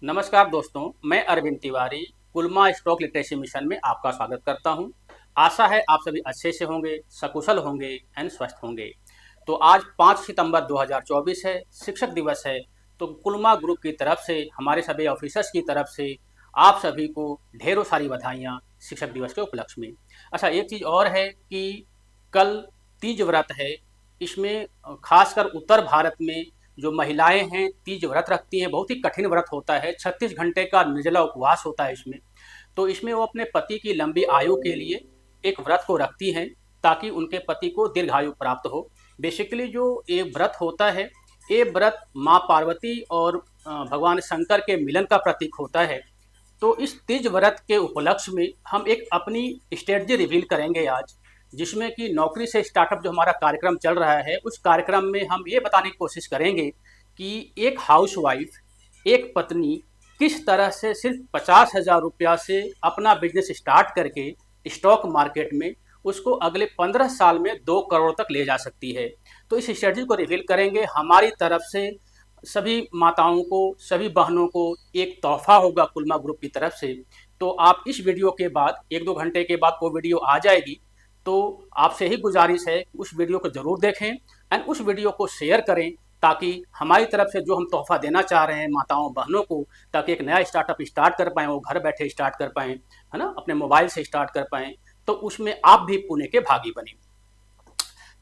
नमस्कार दोस्तों, मैं अरविंद तिवारी कुलमा स्टॉक लिटरेसी मिशन में आपका स्वागत करता हूं। आशा है आप सभी अच्छे से होंगे, सकुशल होंगे एंड स्वस्थ होंगे। तो आज 5 सितंबर 2024 है, शिक्षक दिवस है। तो कुलमा ग्रुप की तरफ से, हमारे सभी ऑफिसर्स की तरफ से आप सभी को ढेरों सारी बधाइयाँ शिक्षक दिवस के उपलक्ष्य में। अच्छा, एक चीज़ और है कि कल तीज व्रत है। इसमें खासकर उत्तर भारत में जो महिलाएं हैं तीज व्रत रखती हैं। बहुत ही कठिन व्रत होता है, 36 घंटे का निर्जला उपवास होता है इसमें। तो इसमें वो अपने पति की लंबी आयु के लिए एक व्रत को रखती हैं, ताकि उनके पति को दीर्घायु प्राप्त हो। बेसिकली जो ये व्रत होता है, ये व्रत माँ पार्वती और भगवान शंकर के मिलन का प्रतीक होता है। तो इस तीज व्रत के उपलक्ष्य में हम एक अपनी स्ट्रेटजी रिवील करेंगे आज, जिसमें कि नौकरी से स्टार्टअप जो हमारा कार्यक्रम चल रहा है, उस कार्यक्रम में हम ये बताने की कोशिश करेंगे कि एक हाउसवाइफ, एक पत्नी किस तरह से सिर्फ 50,000 रुपया से अपना बिजनेस स्टार्ट करके स्टॉक मार्केट में उसको अगले 15 साल में 2 करोड़ तक ले जा सकती है। तो इस स्ट्रेटजी को रिवील करेंगे। हमारी तरफ से सभी माताओं को, सभी बहनों को एक तोहफा होगा कुलमा ग्रुप की तरफ से। तो आप इस वीडियो के बाद, 1-2 घंटे के बाद वो वीडियो आ जाएगी, तो आपसे ही गुजारिश है कि उस वीडियो को ज़रूर देखें एंड उस वीडियो को शेयर करें, ताकि हमारी तरफ से जो हम तोहफा देना चाह रहे हैं माताओं बहनों को, ताकि एक नया स्टार्टअप स्टार्ट कर पाएँ, वो घर बैठे स्टार्ट कर पाएँ, है ना, अपने मोबाइल से स्टार्ट कर पाएँ, तो उसमें आप भी पुण्य के भागी बने।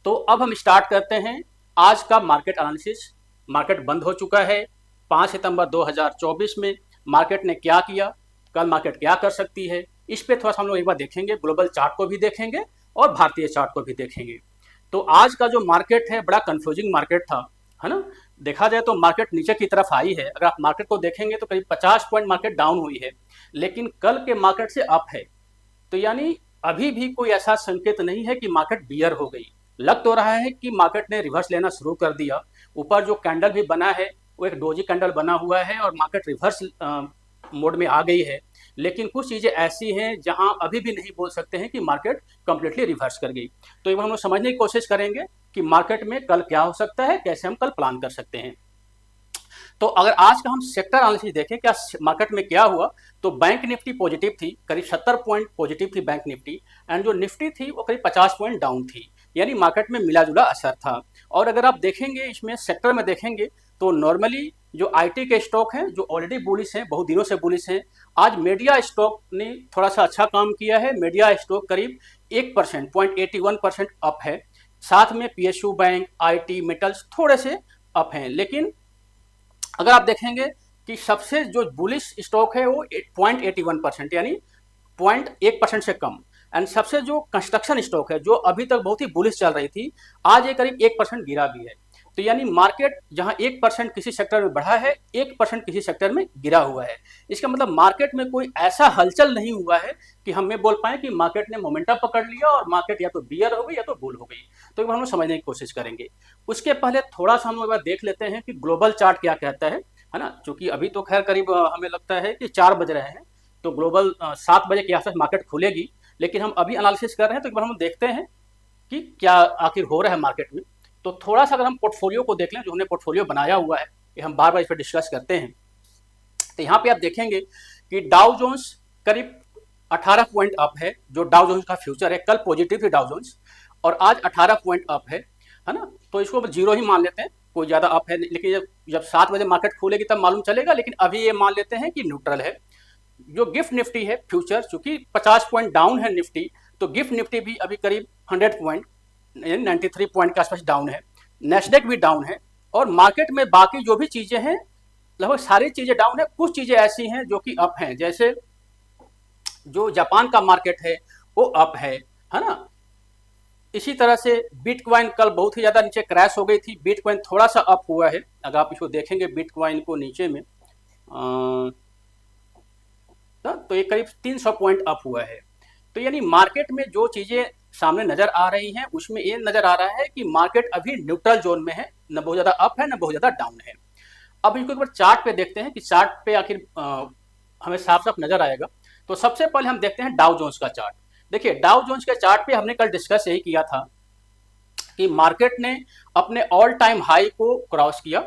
तो अब हम स्टार्ट करते हैं आज का मार्केट एनालिसिस। मार्केट बंद हो चुका है 5 सितंबर 2024 में। मार्केट ने क्या किया, कल मार्केट क्या कर सकती है, इस पे थोड़ा सा हम लोग एक बार देखेंगे। ग्लोबल चार्ट को भी देखेंगे और भारतीय चार्ट को भी देखेंगे। तो आज का जो मार्केट है, बड़ा कंफ्यूजिंग मार्केट था, है ना। देखा जाए तो मार्केट नीचे की तरफ आई है। अगर आप मार्केट को देखेंगे तो करीब 50 पॉइंट मार्केट डाउन हुई है, लेकिन कल के मार्केट से अप है। तो यानी अभी भी कोई ऐसा संकेत नहीं है कि मार्केट बियर हो गई। लग तो रहा है कि मार्केट ने रिवर्स लेना शुरू कर दिया। ऊपर जो कैंडल भी बना है वो एक डोजी कैंडल बना हुआ है और मार्केट रिवर्स मोड में आ गई है। लेकिन कुछ चीज़ें ऐसी हैं जहां अभी भी नहीं बोल सकते हैं कि मार्केट कंप्लीटली रिवर्स कर गई। तो एक बार हम लोग समझने की कोशिश करेंगे कि मार्केट में कल क्या हो सकता है, कैसे हम कल प्लान कर सकते हैं। तो अगर आज का हम सेक्टर एनालिसिस देखें क्या मार्केट में क्या हुआ, तो बैंक निफ्टी पॉजिटिव थी, करीब 70 पॉइंट पॉजिटिव थी बैंक निफ्टी। एंड जो निफ्टी थी वो करीब 50 पॉइंट डाउन थी। यानी मार्केट में मिला जुला असर था। और अगर आप देखेंगे इसमें सेक्टर में देखेंगे, तो नॉर्मली जो आईटी के स्टॉक हैं जो ऑलरेडी बुलिश हैं, बहुत दिनों से बुलिश हैं, आज मीडिया स्टॉक ने थोड़ा सा अच्छा काम किया है। मीडिया स्टॉक करीब 1% 0.81% अप है। साथ में पीएसयू बैंक, आईटी, मेटल्स थोड़े से अप हैं। लेकिन अगर आप देखेंगे कि सबसे जो बुलिश स्टॉक है वो 0.81%, यानी 0.1% से कम। एंड सबसे जो कंस्ट्रक्शन स्टॉक है जो अभी तक बहुत ही बुलिश चल रही थी, आज ये करीब 1% गिरा भी है। तो यानी मार्केट जहां 1% किसी सेक्टर में बढ़ा है, 1% किसी सेक्टर में गिरा हुआ है। इसका मतलब मार्केट में कोई ऐसा हलचल नहीं हुआ है कि हम ये बोल पाए कि मार्केट ने मोमेंटम पकड़ लिया और मार्केट या तो बियर हो गई या तो बुल हो गई। तो हम लोग समझने की कोशिश करेंगे। उसके पहले थोड़ा सा हम लोग देख लेते हैं कि ग्लोबल चार्ट क्या कहता है ना। क्योंकि अभी तो खैर करीब हमें लगता है कि 4 बज रहे हैं, तो ग्लोबल 7 बजे के आसपास मार्केट खुलेगी। लेकिन हम अभी एनालिसिस कर रहे हैं, तो एक बार हम देखते हैं कि क्या आखिर हो रहा है मार्केट में। तो थोड़ा सा अगर हम पोर्टफोलियो को देख लें, जो हमने पोर्टफोलियो बनाया हुआ है, ये हम बार बार इस पर डिस्कस करते हैं। तो यहाँ पे आप देखेंगे कि डाउ जोन्स करीब 18 पॉइंट अप है। जो डाउ जोन्स का फ्यूचर है, कल पॉजिटिव थी डाउ जोन्स और आज 18 पॉइंट अप है ना। तो इसको जीरो ही मान लेते हैं, कोई ज़्यादा अप है। लेकिन जब 7 बजे मार्केट खुलेगी तब मालूम चलेगा, लेकिन अभी ये मान लेते हैं कि न्यूट्रल है। जो गिफ्ट निफ्टी है फ्यूचर, चूंकि 50 पॉइंट डाउन है निफ्टी, तो गिफ्ट निफ्टी भी अभी करीब 100 पॉइंट, 93 पॉइंट के आसपास डाउन है। नेस्डेक भी डाउन है। और मार्केट में बाकी जो भी चीज़ें हैं, लगभग सारी चीज़ें डाउन है। कुछ चीज़ें ऐसी हैं जो कि अप हैं, जैसे जो जापान का मार्केट है वो अप है ना। इसी तरह से बिटकॉइन कल बहुत ही ज़्यादा नीचे क्रैश हो गई थी, बिटकॉइन थोड़ा सा अप हुआ है। अगर आप इसको देखेंगे बिटकॉइन को नीचे में, तो ये करीब 300 पॉइंट अप हुआ है। तो यानी मार्केट में जो चीज़ें सामने नज़र आ रही हैं, उसमें ये नज़र आ रहा है कि मार्केट अभी न्यूट्रल जोन में है, न बहुत ज़्यादा अप है न बहुत ज़्यादा डाउन है। अब इनको एक बार चार्ट पे देखते हैं कि चार्ट पे आखिर हमें साफ साफ नज़र आएगा। तो सबसे पहले हम देखते हैं डाउ जोन्स का चार्ट। देखिए, डाउ जोन्स के चार्ट पे हमने कल डिस्कस यही किया था कि मार्केट ने अपने ऑल टाइम हाई को क्रॉस किया।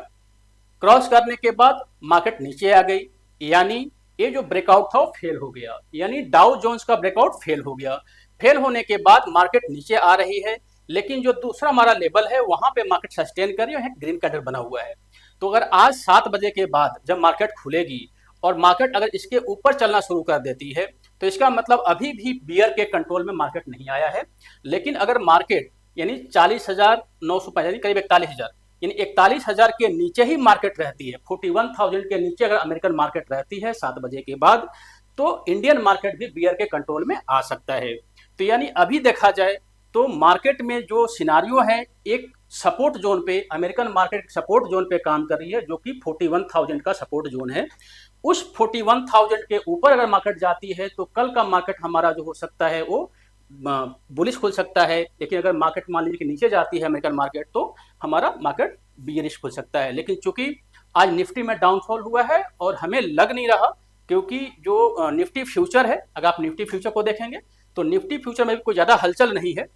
क्रॉस करने के बाद मार्केट नीचे आ गई, यानी ये जो ब्रेकआउट था वो फेल हो गया, यानी डाउ जोन्स का ब्रेकआउट फेल हो गया। फेल होने के बाद मार्केट नीचे आ रही है, लेकिन जो दूसरा हमारा लेवल है वहां पे मार्केट सस्टेन कर रही है, ग्रीन कैंडल बना हुआ है। तो अगर आज 7 बजे के बाद जब मार्केट खुलेगी और मार्केट अगर इसके ऊपर चलना शुरू कर देती है, तो इसका मतलब अभी भी बियर के कंट्रोल में मार्केट नहीं आया है। लेकिन अगर मार्केट यानी 40,950 यानी करीब 41,000 यानी 41,000 के नीचे ही मार्केट रहती है, 41,000 के नीचे अगर अमेरिकन मार्केट रहती है 7 बजे के बाद, तो इंडियन मार्केट भी बियर के कंट्रोल में आ सकता है। तो यानी अभी देखा जाए तो मार्केट में जो सिनारियो है, एक सपोर्ट जोन पे अमेरिकन मार्केट सपोर्ट जोन पे काम कर रही है, जो कि 41,000 का सपोर्ट जोन है। उस 41,000 के ऊपर अगर मार्केट जाती है तो कल का मार्केट हमारा जो हो सकता है वो बुलिश खुल सकता है। लेकिन अगर मार्केट मान लीजिए कि नीचे जाती है अमेरिकन मार्केट, तो हमारा मार्केट बियरिश खुल सकता है। लेकिन चूंकि आज निफ्टी में डाउनफॉल हुआ है और हमें लग नहीं रहा, क्योंकि जो निफ्टी फ्यूचर है, अगर आप निफ्टी फ्यूचर को देखेंगे तो निफ्टी फ्यूचर में भी कोई ज़्यादा हलचल नहीं है,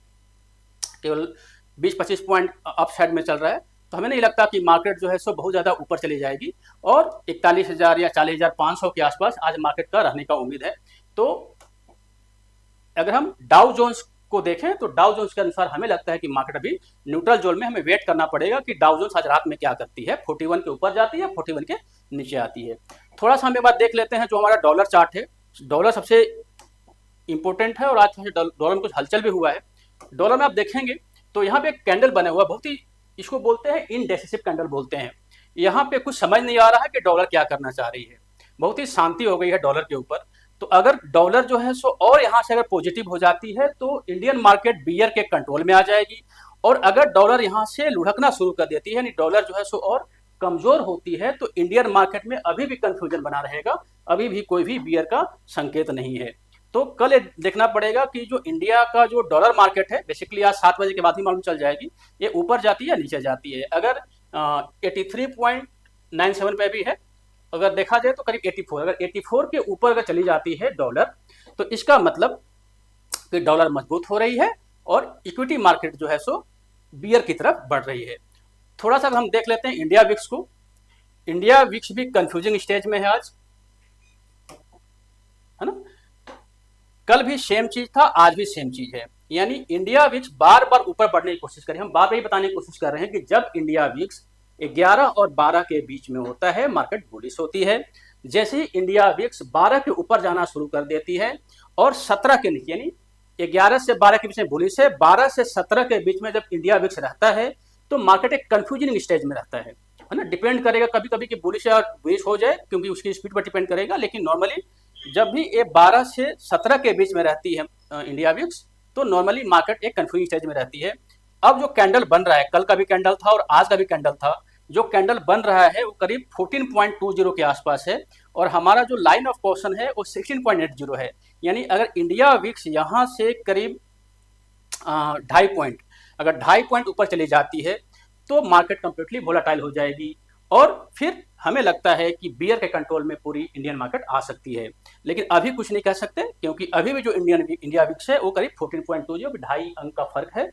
केवल 20-25 पॉइंट अप साइड में चल रहा है। तो हमें नहीं लगता कि मार्केट जो है सो बहुत ज़्यादा ऊपर चली जाएगी, और 41,000 या 40,500 के आसपास आज मार्केट का रहने का उम्मीद है। तो अगर हम डाउ जोन्स को देखें तो डाउ जोन्स के अनुसार हमें लगता है कि मार्केट अभी न्यूट्रल जोन में, हमें वेट करना पड़ेगा कि डाउ जोन्स आज रात में क्या करती है, 41 के ऊपर जाती है, 41 के नीचे आती है। थोड़ा सा हम एक बात देख लेते हैं, जो हमारा डॉलर चार्ट है। डॉलर सबसे इंपॉर्टेंट है और आज डॉलर में कुछ हलचल भी हुआ है। डॉलर में आप देखेंगे तो यहाँ पे एक कैंडल बना हुआ, बहुत ही, इसको बोलते हैं इनडेसिसिव कैंडल बोलते हैं। यहाँ पे कुछ समझ नहीं आ रहा है कि डॉलर क्या करना चाह रही है, बहुत ही शांति हो गई है डॉलर के ऊपर। तो अगर डॉलर जो है सो और यहाँ से अगर पॉजिटिव हो जाती है तो इंडियन मार्केट बियर के कंट्रोल में आ जाएगी, और अगर डॉलर यहाँ से लुढ़कना शुरू कर देती है, यानी डॉलर जो है सो और कमजोर होती है, तो इंडियन मार्केट में अभी भी कंफ्यूजन बना रहेगा, अभी भी कोई भी बियर का संकेत नहीं है। तो कल ये देखना पड़ेगा कि जो इंडिया का जो डॉलर मार्केट है, बेसिकली आज 7 बजे के बाद ही मालूम चल जाएगी, ये ऊपर जाती है या नीचे जाती है। अगर 83.97 पे भी है, अगर देखा जाए तो करीब 84, अगर 84 के ऊपर अगर चली जाती है डॉलर, तो इसका मतलब कि डॉलर मजबूत हो रही है और इक्विटी मार्केट जो है सो बियर की तरफ बढ़ रही है। थोड़ा सा हम देख लेते हैं इंडिया विक्स को। इंडिया विक्स भी कंफ्यूजिंग स्टेज में है आज, है ना। कल भी सेम चीज था, आज भी सेम चीज है, यानी इंडिया विक्स बार बार ऊपर बढ़ने की कोशिश कर रही है। हम बार बार ये बताने की कोशिश कर रहे हैं कि जब इंडिया विक्स 11 और 12 के बीच में होता है मार्केट बुलिश होती है। जैसे ही इंडिया विक्स 12 के ऊपर जाना शुरू कर देती है और 17 के नीचे, यानी 11 से 12 के बीच में बुलिश है, 12 से 17 के बीच में जब इंडिया विक्स रहता है तो मार्केट एक कंफ्यूजिंग स्टेज में रहता है ना। डिपेंड करेगा कभी कभी कि बुलिश या बुलिश हो जाए, क्योंकि उसकी स्पीड पर डिपेंड करेगा, लेकिन नॉर्मली जब भी ये 12 से 17 के बीच में रहती है इंडिया विक्स, तो नॉर्मली मार्केट एक कंफ्यूजिंग स्टेज में रहती है। अब जो कैंडल बन रहा है, कल का भी कैंडल था और आज का भी कैंडल था, जो कैंडल बन रहा है वो करीब 14.20 के आसपास है, और हमारा जो लाइन ऑफ क्वेश्चन है वो 16.80 है। यानी अगर इंडिया विक्स यहाँ से करीब 2.5 पॉइंट, अगर 2.5 पॉइंट ऊपर चली जाती है तो मार्केट कंप्लीटली वोलाटाइल हो जाएगी, और फिर हमें लगता है कि बियर के कंट्रोल में पूरी इंडियन मार्केट आ सकती है। लेकिन अभी कुछ नहीं कह सकते, क्योंकि अभी भी जो इंडिया विक्स है वो करीब 14.20, 2.5 अंक का फर्क है।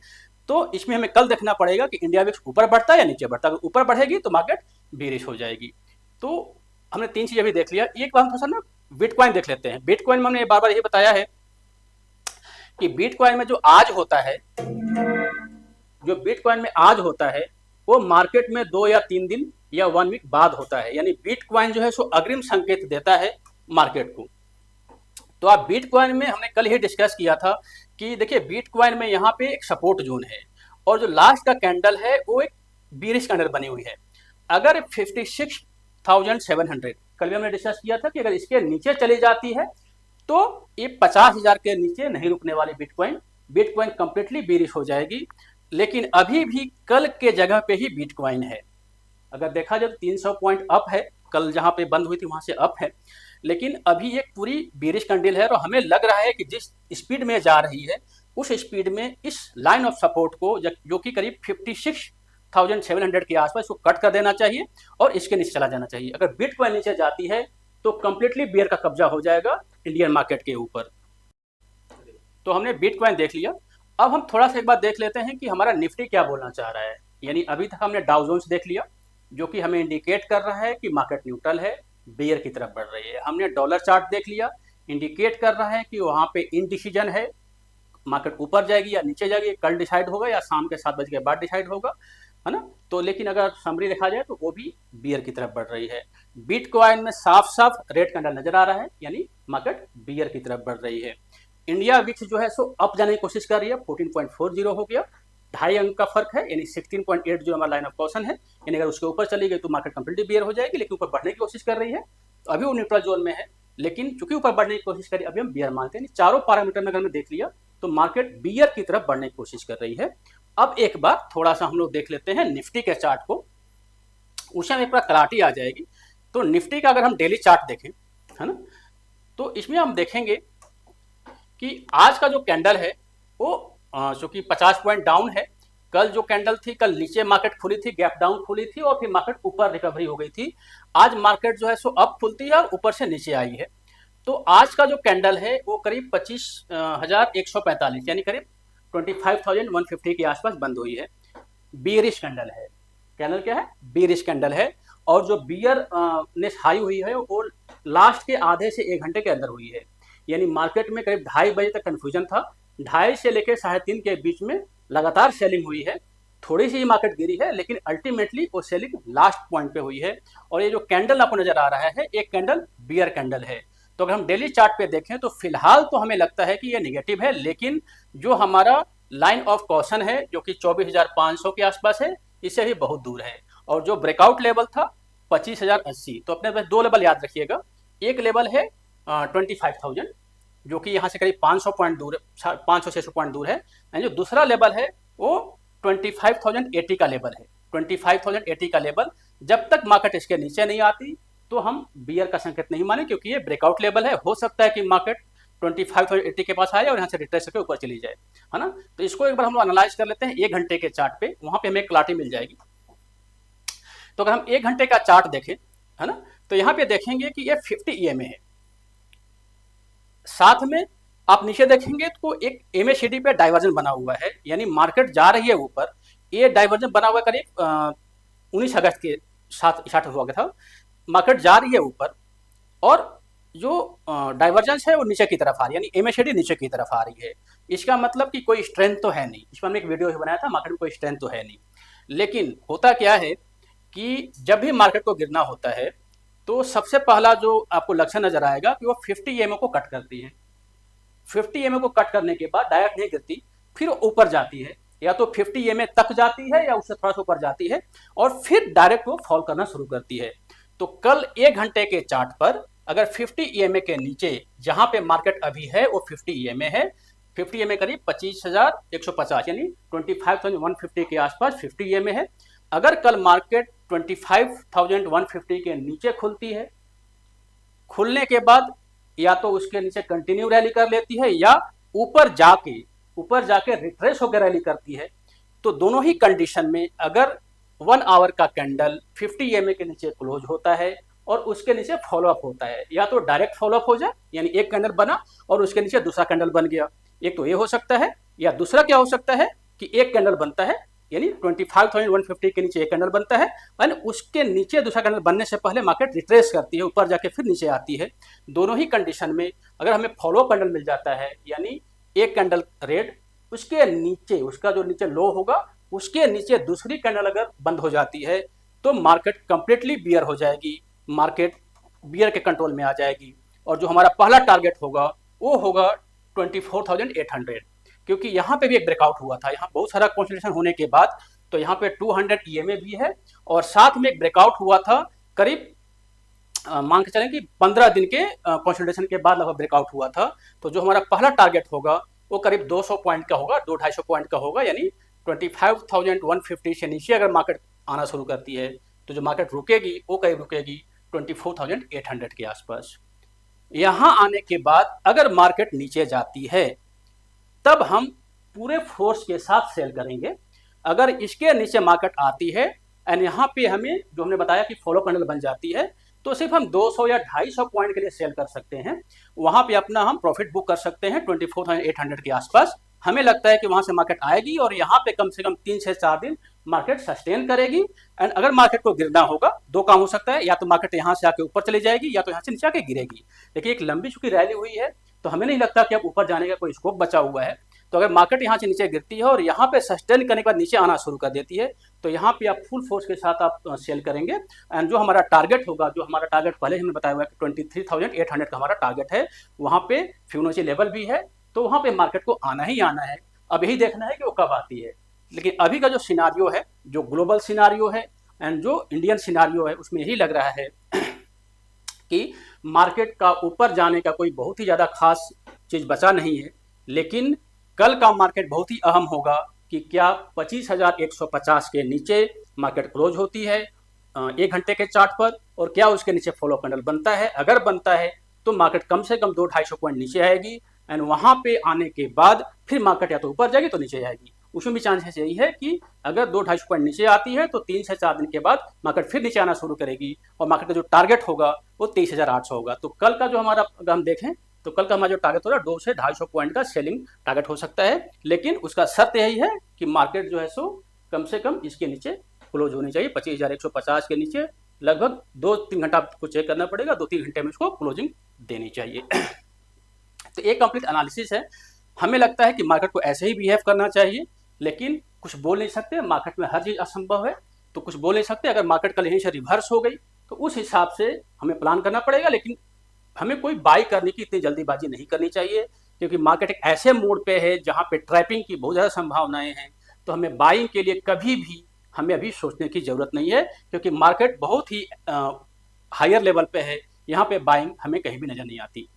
तो इसमें हमें कल देखना पड़ेगा कि इंडिया विक्स ऊपर बढ़ता है या नीचे बढ़ता है। अगर ऊपर बढ़ेगी तो मार्केट बियरिश हो जाएगी। तो हमने 3 चीजें भी देख लिया। एक बार हम थोड़ा सा ना बिटकॉइन देख लेते हैं। बिटकॉइन में हमने बार बार यही बताया है कि बिटकॉइन में जो आज होता है, जो बिटकॉइन में आज होता है वो मार्केट में 2 या 3 दिन या 1 वीक बाद होता है। यानी बिटकॉइन जो है सो अग्रिम संकेत देता है मार्केट को। तो आप बिटकॉइन में हमने कल ही डिस्कस किया था कि देखिए बिटकॉइन में यहाँ पे एक सपोर्ट जोन है, और जो लास्ट का कैंडल है वो एक बीरिश कैंडल बनी हुई है। अगर 56,700 कल भी हमने डिस्कस किया था कि अगर इसके नीचे चली जाती है तो ये 50,000 के नीचे नहीं रुकने वाली बिटकॉइन कंप्लीटली बीरिश हो जाएगी। लेकिन अभी भी कल के जगह पे ही बिटकॉइन है। अगर देखा जाए तो 300 पॉइंट अप है, कल जहां पे बंद हुई थी वहां से अप है, लेकिन अभी एक पूरी बीरिश कैंडल है। और हमें लग रहा है कि जिस स्पीड में जा रही है उस स्पीड में इस लाइन ऑफ सपोर्ट को, जो कि करीब 56,700 के आसपास, इसको कट कर देना चाहिए और इसके नीचे चला जाना चाहिए। अगर बिटकॉइन नीचे जाती है तो कंप्लीटली बियर का कब्जा हो जाएगा इंडियन मार्केट के ऊपर। तो हमने बिटकॉइन देख लिया। अब हम थोड़ा सा एक बात देख लेते हैं कि हमारा निफ्टी क्या बोलना चाह रहा है। यानी अभी तक हमने डाउ जोन्स देख लिया, जो कि हमें इंडिकेट कर रहा है कि मार्केट न्यूट्रल है, बियर की तरफ बढ़ रही है। हमने डॉलर चार्ट देख लिया, इंडिकेट कर रहा है कि वहाँ पे इनडिसीजन है, मार्केट ऊपर जाएगी या नीचे जाएगी, कल डिसाइड होगा या शाम के 7 बजे के बाद डिसाइड होगा, है ना। तो लेकिन अगर समरी देखा जाए तो वो भी बियर की तरफ बढ़ रही है। बिटकॉइन में साफ साफ रेड कैंडल नजर आ रहा है, यानी मार्केट बियर की तरफ बढ़ रही है। इंडिया विक्स जो है सो अप जाने की कोशिश कर रही है, 14.40 हो गया, 2.5 अंक का फर्क है, यानी 16.80 हमारा लाइन ऑफ क्वेश्चन है, यानी अगर उसके ऊपर चली गई तो मार्केट कंप्लीटली बियर हो जाएगी, लेकिन ऊपर बढ़ने की कोशिश कर रही है, तो अभी वो न्यूट्रल जोन में है, लेकिन चूंकि ऊपर बढ़ने की कोशिश करी अभी हम बियर मानते हैं। चारों पैरामीटर में अगर हमने देख लिया तो मार्केट बियर की तरफ बढ़ने की कोशिश कर रही है। अब एक बार थोड़ा सा हम लोग देख लेते हैं निफ्टी के चार्ट को, उसमें एक बार क्लैरिटी आ जाएगी। तो निफ्टी का अगर हम डेली चार्ट देखें, है ना, तो इसमें हम देखेंगे कि आज का जो कैंडल है वो चूंकि 50 पॉइंट डाउन है, कल जो कैंडल थी, कल नीचे मार्केट खुली थी, गैप डाउन खुली थी और फिर मार्केट ऊपर रिकवरी हो गई थी। आज मार्केट जो है सो अप खुलती है और ऊपर से नीचे आई है। तो आज का जो कैंडल है वो करीब 25,145 यानी करीब 25,150 के आसपास बंद हुई है। बियरिश कैंडल है, कैंडल क्या है, बियरिश कैंडल है। और जो बियर नेस हाई हुई है वो लास्ट के आधे से 1 घंटे के अंदर हुई है, यानी मार्केट में करीब 2:30 बजे तक कंफ्यूजन था, 2:30 से लेकर 3:30 के बीच में लगातार सेलिंग हुई है। थोड़ी सी ही मार्केट गिरी है, लेकिन अल्टीमेटली वो सेलिंग लास्ट पॉइंट पे हुई है। और ये जो कैंडल आपको नजर आ रहा है, एक कैंडल बियर कैंडल है। तो अगर हम डेली चार्ट पे देखें तो फिलहाल तो हमें लगता है कि ये निगेटिव है, लेकिन जो हमारा लाइन ऑफ क्वेश्चन है जो कि 24,500 के आसपास है, इससे भी बहुत दूर है। और जो ब्रेकआउट लेवल था 25,080, तो अपने पास 2 लेवल याद रखिएगा। एक लेवल है 25,000 जो कि यहाँ से करीब 500 पॉइंट दूर है, 500-600 पॉइंट दूर है। जो दूसरा लेवल है वो 25,080 का लेवल है। 25,080 का लेवल जब तक मार्केट इसके नीचे नहीं आती तो हम बियर का संकेत नहीं माने, क्योंकि ये ब्रेकआउट लेवल है। हो सकता है कि मार्केट 25,080 के पास आए और यहाँ से रिट्रेस करके ऊपर चली जाए, है ना। तो इसको एक बार हम लोग एनालाइज कर लेते हैं 1 घंटे के चार्ट पे, वहां पे हमें क्लैरिटी मिल जाएगी। तो अगर हम 1 घंटे का चार्ट देखें, है ना, तो यहाँ पे देखेंगे कि ये 50 EMA है। साथ में आप नीचे देखेंगे तो एक MACD पे डाइवर्जन बना हुआ है, यानी मार्केट जा रही है ऊपर। ये डाइवर्जन बना हुआ करीब 19 अगस्त के साथ स्टार्ट हुआ था। मार्केट जा रही है ऊपर और जो डाइवर्जेंस है वो नीचे की तरफ आ रही है, यानी MACD नीचे की तरफ आ रही है। इसका मतलब कि कोई स्ट्रेंथ तो है नहीं। इस पर हमने एक वीडियो बनाया था, मार्केट में कोई स्ट्रेंथ तो है नहीं। लेकिन होता क्या है कि जब भी मार्केट को गिरना होता है तो सबसे पहला जो आपको लक्षण नजर आएगा कि वो 50 EMA को कट करती है। 50 EMA को कट करने के बाद डायरेक्ट नहीं गिरती, फिर ऊपर जाती है, या तो 50 EMA तक जाती है या उससे थोड़ा सा ऊपर जाती है और फिर डायरेक्ट वो फॉल करना शुरू करती है। तो कल 1 घंटे के चार्ट पर अगर 50 EMA के नीचे जहां पे मार्केट अभी है वो 50 EMA है, 50 EMA करीब 25,150 यानी 25,150 के आसपास 50 EMA है। अगर कल मार्केट 25,150 के नीचे खुलती है, खुलने के बाद या तो उसके नीचे कंटिन्यू रैली कर लेती है या ऊपर जाके रिट्रेस होकर रैली करती है, तो दोनों ही कंडीशन में अगर 1 आवर का कैंडल 50 EMA के नीचे क्लोज होता है और उसके नीचे फॉलोअप होता है, या तो डायरेक्ट फॉलोअप हो जाए, यानी एक कैंडल बना और उसके नीचे दूसरा कैंडल बन गया, एक तो ये हो सकता है, या दूसरा क्या हो सकता है कि एक कैंडल बनता है, यानी 25,150 के नीचे एक कैंडल बनता है और उसके नीचे दूसरा कैंडल बनने से पहले मार्केट रिट्रेस करती है, ऊपर जाके फिर नीचे आती है। दोनों ही कंडीशन में अगर हमें फॉलो कैंडल मिल जाता है, यानी एक कैंडल रेड, उसके नीचे उसका जो नीचे लो होगा उसके नीचे दूसरी कैंडल अगर बंद हो जाती है तो मार्केट कंप्लीटली बियर हो जाएगी, मार्केट बियर के कंट्रोल में आ जाएगी। और जो हमारा पहला टारगेट होगा वो होगा 24,800, क्योंकि यहाँ पे भी एक ब्रेकआउट हुआ था, यहाँ बहुत सारा कंसोलिडेशन होने के बाद, तो यहाँ पे 200 EMA भी है और साथ में एक ब्रेकआउट हुआ था करीब मान के चलें कि 15 दिन के कंसोलिडेशन के बाद लगभग ब्रेकआउट हुआ था। तो जो हमारा पहला टारगेट होगा वो करीब 200 पॉइंट का होगा, 200-250 पॉइंट का होगा, यानी 25,150 से नीचे अगर मार्केट आना शुरू करती है तो जो मार्केट रुकेगी वो करीब रुकेगी 24,800 के आसपास। यहाँ आने के बाद अगर मार्केट नीचे जाती है तब हम पूरे फोर्स के साथ सेल करेंगे। अगर इसके नीचे मार्केट आती है एंड यहाँ पे हमें जो हमने बताया कि फॉलो कैंडल बन जाती है, तो सिर्फ हम 200 या 250 पॉइंट के लिए सेल कर सकते हैं, वहां पे अपना हम प्रॉफिट बुक कर सकते हैं 24,800 के आसपास। हमें लगता है कि वहाँ से मार्केट आएगी और यहाँ पे कम से कम 3 से 4 दिन मार्केट सस्टेन करेगी। एंड अगर मार्केट को गिरना होगा, दो काम हो सकता है, या तो मार्केट यहाँ से आके ऊपर चली जाएगी या तो यहाँ से नीचे आके गिरेगी। देखिए एक लंबी चुकी रैली हुई है तो हमें नहीं लगता कि अब ऊपर जाने का कोई स्कोप बचा हुआ है। तो अगर मार्केट यहाँ से नीचे गिरती है और यहाँ पे सस्टेन करने के बाद नीचे आना शुरू कर देती है तो यहाँ पे आप फुल फोर्स के साथ आप सेल करेंगे। एंड जो हमारा टारगेट होगा, जो हमारा टारगेट पहले हमने बताया हुआ है कि 23,800 का हमारा टारगेट है, वहाँ पे फिबोनाची लेवल भी है, तो वहाँ पे मार्केट को आना ही आना है। अब यही देखना है कि वो कब आती है। लेकिन अभी का जो सिनारियो है, जो ग्लोबल सिनारियो है एंड जो इंडियन सिनारियो है, उसमें यही लग रहा है कि मार्केट का ऊपर जाने का कोई बहुत ही ज़्यादा खास चीज़ बचा नहीं है। लेकिन कल का मार्केट बहुत ही अहम होगा कि क्या 25,150 के नीचे मार्केट क्लोज होती है 1 घंटे के चार्ट पर, और क्या उसके नीचे फॉलो कैंडल बनता है। अगर बनता है तो मार्केट कम से कम 200-250 पॉइंट नीचे आएगी एंड वहाँ पे आने के बाद फिर मार्केट या तो ऊपर जाएगी तो नीचे जाएगी। उसमें भी चांसेस यही है कि अगर 200-250 पॉइंट नीचे आती है तो 3 से 4 दिन के बाद मार्केट फिर नीचे आना शुरू करेगी और मार्केट का जो टारगेट होगा वो 23,800 होगा। तो कल का जो हमारा, अगर हम देखें तो कल का हमारा जो टारगेट होगा 200 से 250 पॉइंट का सेलिंग टारगेट हो सकता है। लेकिन उसका शर्त यही है कि मार्केट जो है सो कम से कम इसके नीचे क्लोज होनी चाहिए, 25,150 के नीचे। लगभग 2-3 घंटा आपको चेक करना पड़ेगा, 2-3 घंटे में इसको क्लोजिंग देनी चाहिए। तो एक कंप्लीट एनालिसिस है। हमें लगता है कि मार्केट को ऐसे ही बिहेव करना चाहिए, लेकिन कुछ बोल नहीं सकते, मार्केट में हर चीज़ असंभव है, तो कुछ बोल नहीं सकते। अगर मार्केट कल यहीं से रिवर्स हो गई तो उस हिसाब से हमें प्लान करना पड़ेगा। लेकिन हमें कोई बाई करने की इतनी जल्दीबाजी नहीं करनी चाहिए, क्योंकि मार्केट एक ऐसे मोड पे है जहाँ पे ट्रैपिंग की बहुत ज़्यादा संभावनाएं हैं। तो हमें बाइंग के लिए कभी भी हमें अभी सोचने की ज़रूरत नहीं है, क्योंकि मार्केट बहुत ही हायर लेवल पे है, यहाँ पे बाइंग हमें कहीं भी नज़र नहीं आती।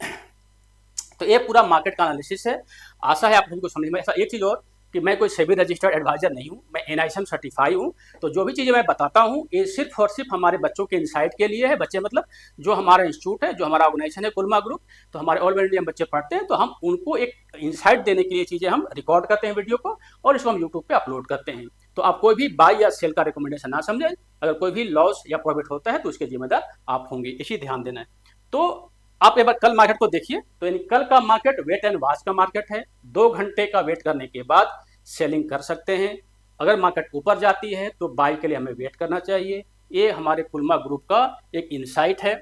तो ये पूरा मार्केट का एनालिसिस है। आशा है आप सभी को समझ में। ऐसा एक चीज़ और कि मैं कोई सेबी रजिस्टर्ड एडवाइजर नहीं हूँ, मैं NISM सर्टिफाई हूँ। तो जो भी चीज़ें मैं बताता हूँ ये सिर्फ और सिर्फ हमारे बच्चों के इंसाइट के लिए है। बच्चे मतलब जो हमारा इंस्टीट्यूट है, जो हमारा ऑर्गेनाइजेशन है कुलमा ग्रुप, तो हमारे ऑल इंडिया बच्चे पढ़ते हैं, तो हम उनको एक इंसाइट देने के लिए चीज़ें हम रिकॉर्ड करते हैं वीडियो को, और इसको हम यूट्यूब पर अपलोड करते हैं। तो आप कोई भी बाई या सेल का रिकमेंडेशन ना समझें। अगर कोई भी लॉस या प्रॉफिट होता है तो उसके जिम्मेदार आप होंगे, इसी ध्यान देना है। तो आप एक बार कल मार्केट को देखिए, तो यानी कल का मार्केट वेट एंड वॉच का मार्केट है। 2 घंटे का वेट करने के बाद सेलिंग कर सकते हैं। अगर मार्केट ऊपर जाती है तो बाई के लिए हमें वेट करना चाहिए। ये हमारे कुलमा ग्रुप का एक इंसाइट है।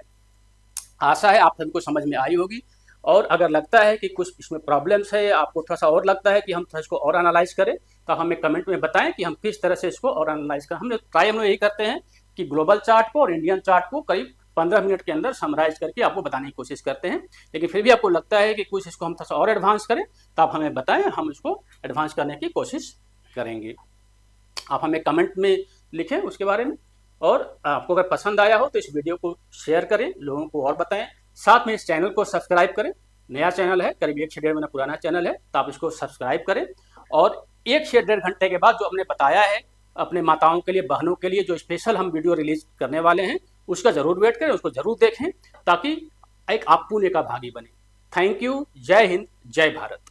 आशा है आप सभी को समझ में आई होगी। और अगर लगता है कि कुछ इसमें प्रॉब्लम्स है, आपको थोड़ा सा और लगता है कि हम थोड़ा इसको और एनालाइज करें, तो आप हमें कमेंट में बताएं कि हम किस तरह से इसको और एनालाइज करें। हम लोग यही करते हैं कि ग्लोबल चार्ट को और इंडियन चार्ट को करीब 15 मिनट के अंदर समराइज करके आपको बताने की कोशिश करते हैं। लेकिन फिर भी आपको लगता है कि कुछ इसको हम थोड़ा सा और एडवांस करें, तो आप हमें बताएं, हम इसको एडवांस करने की कोशिश करेंगे। आप हमें कमेंट में लिखें उसके बारे में। और आपको अगर पसंद आया हो तो इस वीडियो को शेयर करें, लोगों को और बताएं। साथ में इस चैनल को सब्सक्राइब करें। नया चैनल है, करीब 1 से 1.5 महीना पुराना चैनल है, तो आप इसको सब्सक्राइब करें। और 1 से 1.5 घंटे के बाद जो हमने बताया है अपने माताओं के लिए, बहनों के लिए, जो स्पेशल हम वीडियो रिलीज करने वाले हैं, उसका जरूर वेट करें, उसको जरूर देखें, ताकि एक आप पुण्य का भागी बने। Thank you. जय हिंद, जय भारत।